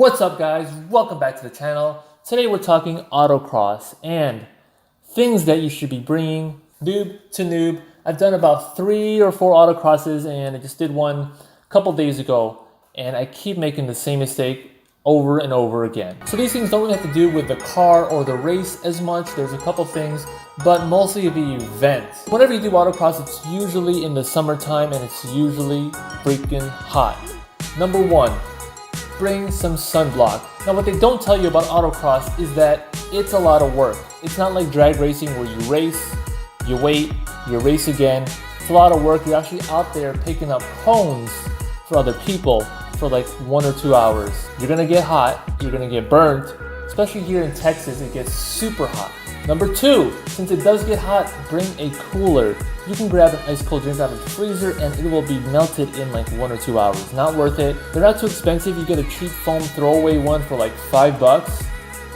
What's up guys, welcome back to the channel. Today we're talking autocross and things that you should be bringing. Noob to noob. I've done about 3 or 4 autocrosses and I just did one a couple days ago and I keep making the same mistake over and over again. So these things don't really have to do with the car or the race as much. There's a couple things, but mostly the event. Whenever you do autocross, it's usually in the summertime and it's usually freaking hot. Number 1. Bring some sunblock. Now what they don't tell you about autocross is that it's a lot of work. It's not like drag racing where you race, you wait, you race again. It's a lot of work. You're actually out there picking up cones for other people for like 1 or 2 hours. You're gonna get hot, you're gonna get burnt, especially here in Texas, it gets super hot. Number 2, since it does get hot, bring a cooler. You can grab an ice cold drink out of the freezer and it will be melted in like 1 or 2 hours. Not worth it. They're not too expensive. You get a cheap foam throwaway one for like $5,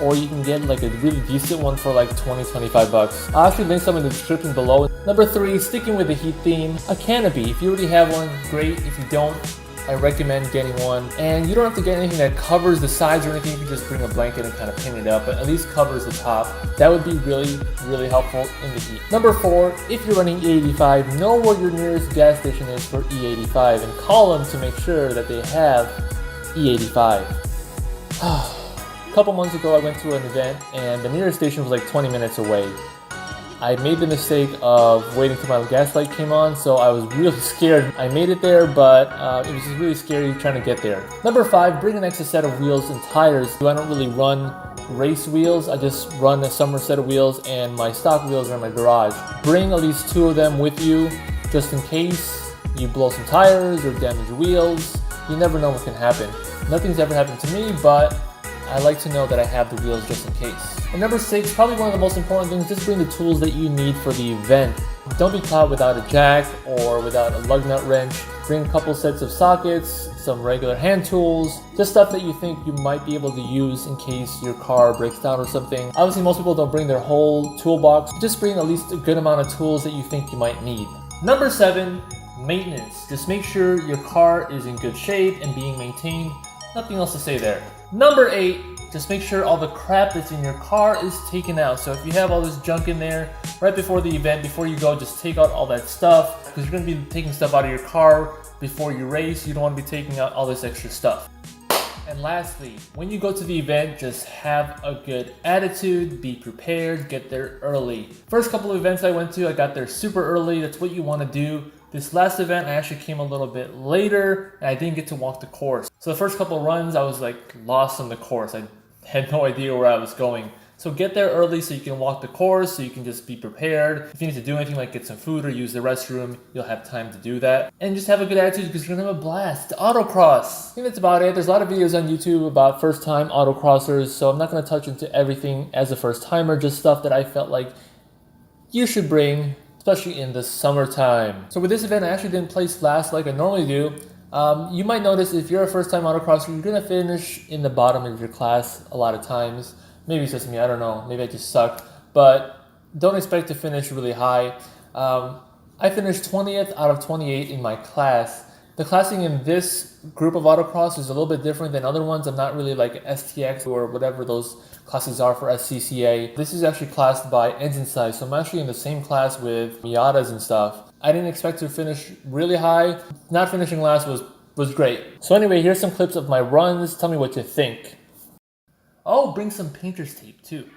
or you can get like a really decent one for like 20-25 bucks. I'll actually link some in the description below. Number 3, sticking with the heat theme, a canopy. If you already have one, great. If you don't, I recommend getting one. And you don't have to get anything that covers the sides or anything. You can just bring a blanket and kind of pin it up, but at least covers the top. That would be really, really helpful in the heat. Number 4, if you're running E85, know where your nearest gas station is for E85 and call them to make sure that they have E85. A couple months ago, I went to an event and the nearest station was like 20 minutes away. I made the mistake of waiting till my gas light came on, so I was really scared. I made it there, but it was just really scary trying to get there. Number 5, bring an extra set of wheels and tires. I don't really run race wheels, I just run a summer set of wheels and my stock wheels are in my garage. Bring at least 2 of them with you, just in case you blow some tires or damage wheels. You never know what can happen. Nothing's ever happened to me, but I like to know that I have the wheels just in case. And number 6, probably one of the most important things, just bring the tools that you need for the event. Don't be caught without a jack or without a lug nut wrench. Bring a couple sets of sockets, some regular hand tools, just stuff that you think you might be able to use in case your car breaks down or something. Obviously most people don't bring their whole toolbox. Just bring at least a good amount of tools that you think you might need. Number 7, maintenance. Just make sure your car is in good shape and being maintained. Nothing else to say there. Number 8, just make sure all the crap that's in your car is taken out. So if you have all this junk in there, right before the event, before you go, just take out all that stuff, because you're going to be taking stuff out of your car before you race. You don't want to be taking out all this extra stuff. And lastly, when you go to the event, just have a good attitude, be prepared, get there early. First couple of events I went to, I got there super early. That's what you want to do. This last event, I actually came a little bit later and I didn't get to walk the course. So the first couple of runs, I was like lost on the course. I had no idea where I was going. So get there early so you can walk the course, so you can just be prepared. If you need to do anything like get some food or use the restroom, you'll have time to do that. And just have a good attitude because you're gonna have a blast. It's autocross. I think that's about it. There's a lot of videos on YouTube about first time autocrossers, so I'm not gonna touch into everything as a first timer, just stuff that I felt like you should bring, especially in the summertime. So with this event, I actually didn't place last like I normally do. You might notice if you're a first-time autocrosser, you're gonna finish in the bottom of your class a lot of times. Maybe it's just me, I don't know. Maybe I just suck. But don't expect to finish really high. I finished 20th out of 28 in my class. The classing in this group of autocross is a little bit different than other ones. I'm not really like STX or whatever those classes are for SCCA. This is actually classed by engine size, so I'm actually in the same class with Miatas and stuff. I didn't expect to finish really high. Not finishing last was great. So anyway, here's some clips of my runs. Tell me what you think. Oh, bring some painter's tape too.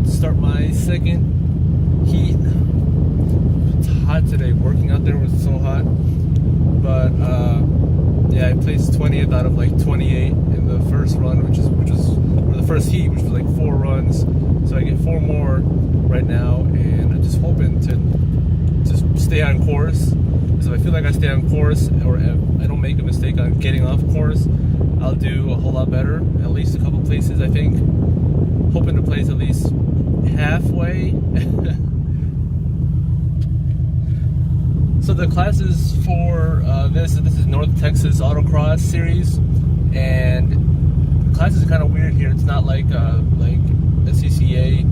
about to start my second heat. It's hot today. Working out there was so hot. But yeah, I placed 20th out of like 28 in the first run, which or the first heat, which was like 4 runs. So I get 4 more right now, and I'm just hoping to just stay on course. Because if I feel like I stay on course, or I don't make a mistake on getting off course, I'll do a whole lot better. At least a couple places, I think. Hoping to place at least halfway. So the classes for this is North Texas Autocross series, and the classes are kind of weird here. It's not like SCCA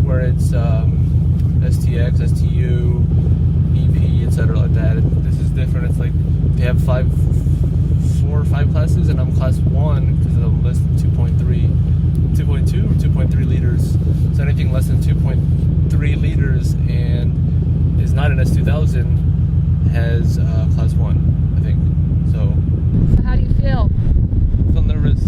where it's STX, STU, EP, etc. like that. This is different. It's like they have 4 or 5 classes, and I'm class 1 because I'm less than 2.2 or 2.3 liters. So anything less than 2.3 liters and is not an S2000 has class 1, I think. So how do you feel? I feel nervous.